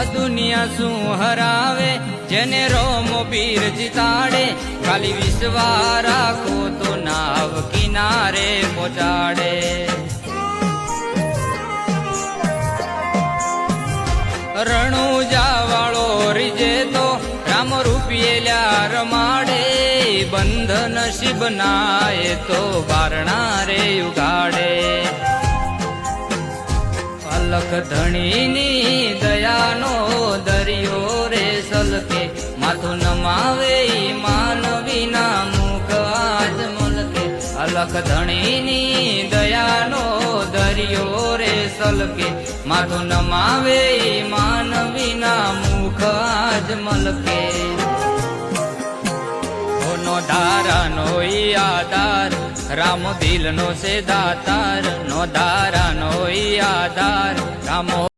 આ દુનિયા શું હરાવે જેને રોમો પીર જીતાડે ખાલી વિશ્વા રાખો તો નાવ કિનારે પહોંચાડે રણુજા વાળો રીજે તો રામ રૂપિયેલ્યા રમાડે બંધ નસીબ નાય તો બારણા રે ઉગાડે અલખ ધણીની દયાનો દરિયો રે સલકે માથું નમાવે માનવીના મુખ આજ મલકે અલખ ધણીની દયાનો દરિયો રે સલકે માથું નમાવે માનવીના મુખ આજ મલકે નો ધારાનો આધાર રામ દિલનો છે દાતાર નો ધારાનો આધાર રામો